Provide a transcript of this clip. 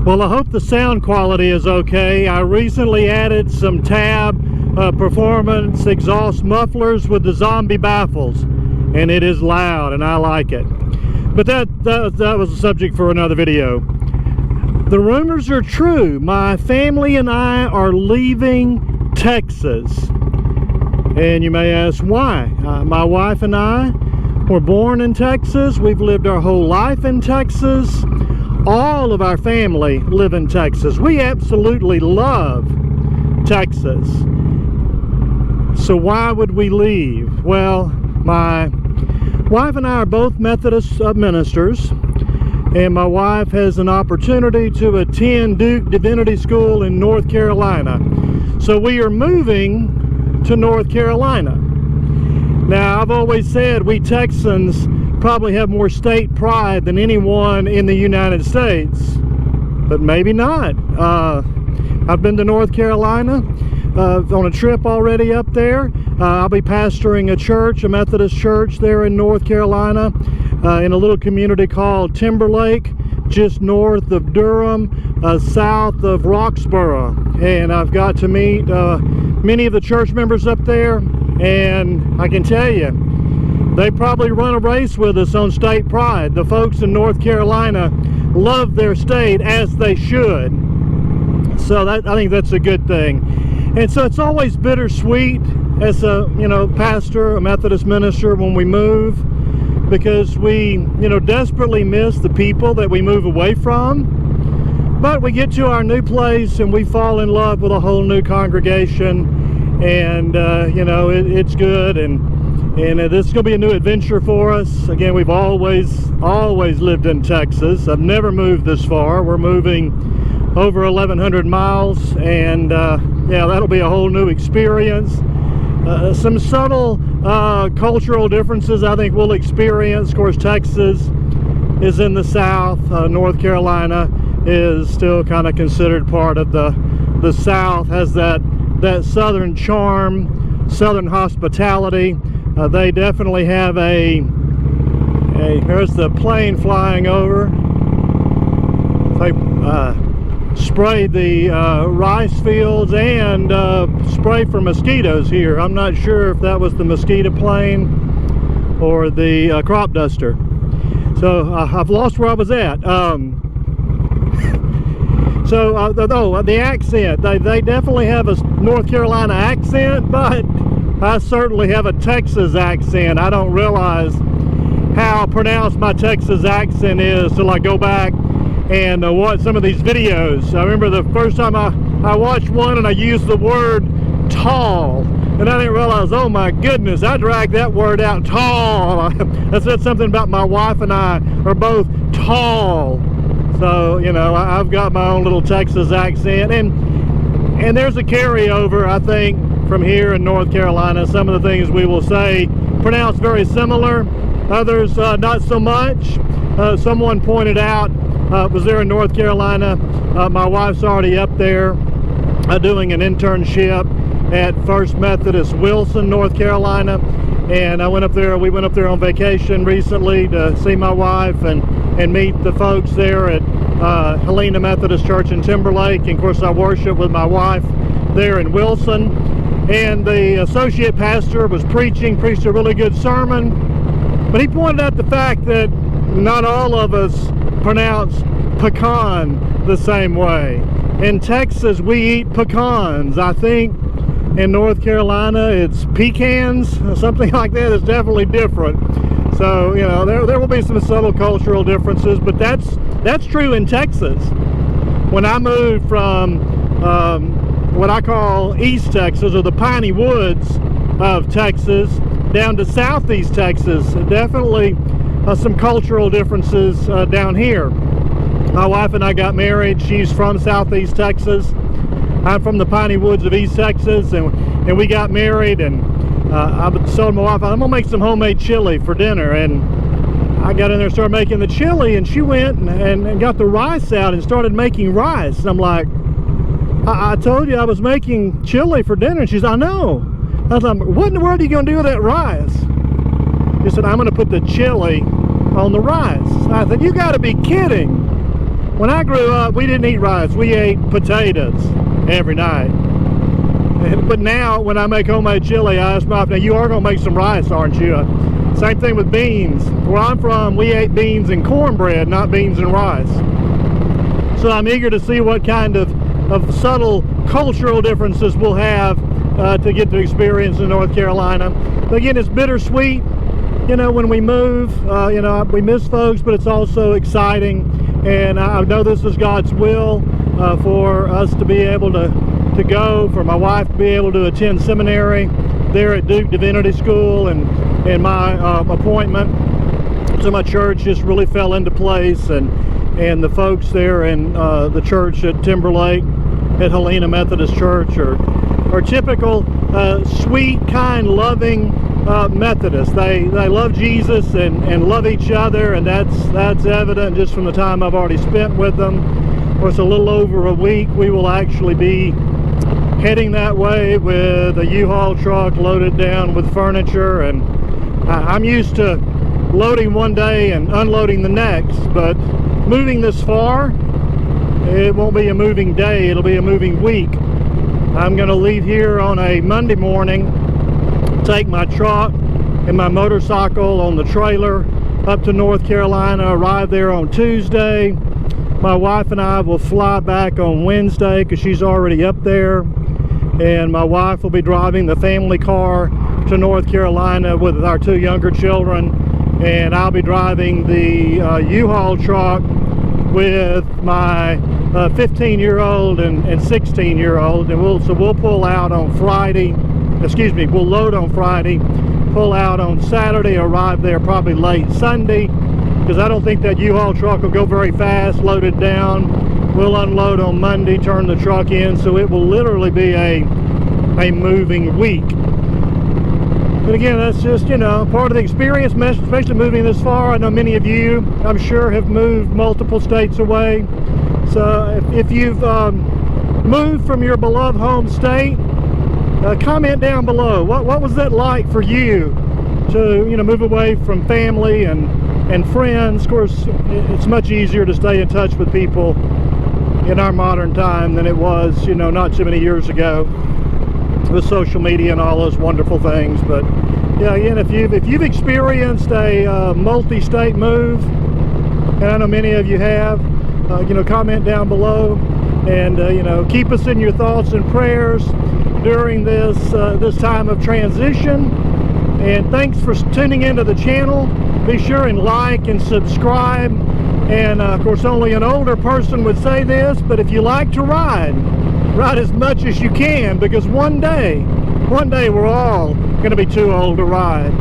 Well, I hope the sound quality is okay. I recently added some Tab performance exhaust mufflers with the zombie baffles, and it is loud and I like it. But that was a subject for another video. The rumors are true. My family and I are leaving Texas. And you may ask why. My wife and I were born in Texas. We've lived our whole life in Texas. All of our family live in Texas. We absolutely love Texas. So why would we leave? Well, my wife and I are both Methodist ministers, and my wife has an opportunity to attend Duke Divinity School in North Carolina. So we are moving to North Carolina. Now, I've always said we Texans probably have more state pride than anyone in the United States, but maybe not. I've been to North Carolina on a trip already up there. I'll be pastoring a church, a Methodist church there in North Carolina, in a little community called Timberlake, just north of Durham, south of Roxborough. And I've got to meet many of the church members up there, and I can tell you, they probably run a race with us on state pride. The folks in North Carolina love their state, as they should. So I think that's a good thing. And so it's always bittersweet as a pastor, a Methodist minister, when we move, because we desperately miss the people that we move away from. But we get to our new place and we fall in love with a whole new congregation, and it's good, and this is going to be a new adventure for us. Again, we've always lived in Texas. I've never moved this far. We're moving over 1,100 miles, and yeah, that'll be a whole new experience. Some subtle cultural differences I think we'll experience. Of course, Texas is in the south. North Carolina is still kind of considered part of the south, has that southern charm, southern hospitality. They definitely have here's the plane flying over. They spray the rice fields and spray for mosquitoes here. I'm not sure if that was the mosquito plane or the crop duster. So I've lost where I was at. The accent, they definitely have a North Carolina accent, but I certainly have a Texas accent. I don't realize how pronounced my Texas accent is till I go back and watch some of these videos. I remember the first time I watched one and I used the word tall, and I didn't realize, oh my goodness, I dragged that word out, tall. I said something about my wife and I are both tall. So, I've got my own little Texas accent, and there's a carryover, I think, from here in North Carolina. Some of the things we will say pronounced very similar, others not so much. Someone pointed out, was there in North Carolina, my wife's already up there doing an internship at First Methodist Wilson, North Carolina, and we went up there on vacation recently to see my wife and meet the folks there at Helena Methodist Church in Timberlake. And of course I worship with my wife there in Wilson, and the associate pastor was preached a really good sermon, but he pointed out the fact that not all of us pronounce pecan the same way. In Texas we eat pecans. I think in North Carolina it's pecans, something like that. Is definitely different. So there will be some subtle cultural differences, but that's true in Texas. When I moved from what I call East Texas, or the piney woods of Texas, down to Southeast Texas, definitely some cultural differences down here. My wife and I got married. She's from Southeast Texas. I'm from the piney woods of East Texas, and we got married, and I told my wife, I'm gonna make some homemade chili for dinner. And I got in there and started making the chili, and she went and got the rice out and started making rice. And I'm like, I told you I was making chili for dinner. And she's, I know. I was like, what in the world are you gonna do with that rice? She said, I'm gonna put the chili on the rice. And I said, you gotta be kidding. When I grew up, we didn't eat rice. We ate potatoes every night. But now, when I make homemade chili, I ask my wife, now you are going to make some rice, aren't you? Same thing with beans. Where I'm from, we ate beans and cornbread, not beans and rice. So I'm eager to see what kind of subtle cultural differences we'll have to get to experience in North Carolina. But again, it's bittersweet. You know, when we move, you know, we miss folks, but it's also exciting. And I know this is God's will for us to be able to go, for my wife to be able to attend seminary there at Duke Divinity School, and my appointment to my church just really fell into place, and the folks there in the church at Timberlake at Helena Methodist Church are typical sweet, kind, loving Methodists. They love Jesus and love each other, and that's evident just from the time I've already spent with them. Of course, a little over a week we will actually be heading that way with a U-Haul truck loaded down with furniture, and I'm used to loading one day and unloading the next, but moving this far, it won't be a moving day, it'll be a moving week. I'm going to leave here on a Monday morning, take my truck and my motorcycle on the trailer up to North Carolina, arrive there on Tuesday. My wife and I will fly back on Wednesday because she's already up there, and my wife will be driving the family car to North Carolina with our two younger children, and I'll be driving the U-Haul truck with my 15-year-old and 16-year-old, and we'll pull out on Friday. Excuse me, we'll load on Friday, pull out on Saturday, arrive there probably late Sunday, because I don't think that U-Haul truck will go very fast, loaded down. We'll unload on Monday, turn the truck in, so it will literally be a moving week. But again, that's just, you know, part of the experience, especially moving this far. I know many of you, I'm sure, have moved multiple states away. So if you've moved from your beloved home state, comment down below. What was that like for you to, you know, move away from family and friends? Of course, it's much easier to stay in touch with people in our modern time than it was, you know, not too many years ago with social media and all those wonderful things. But yeah, again, if you've experienced a multi-state move, and I know many of you have, you know, comment down below, and you know, keep us in your thoughts and prayers during this this time of transition. And thanks for tuning into the channel. Be sure and like and subscribe. And of course, only an older person would say this, but if you like to ride as much as you can, because one day we're all going to be too old to ride.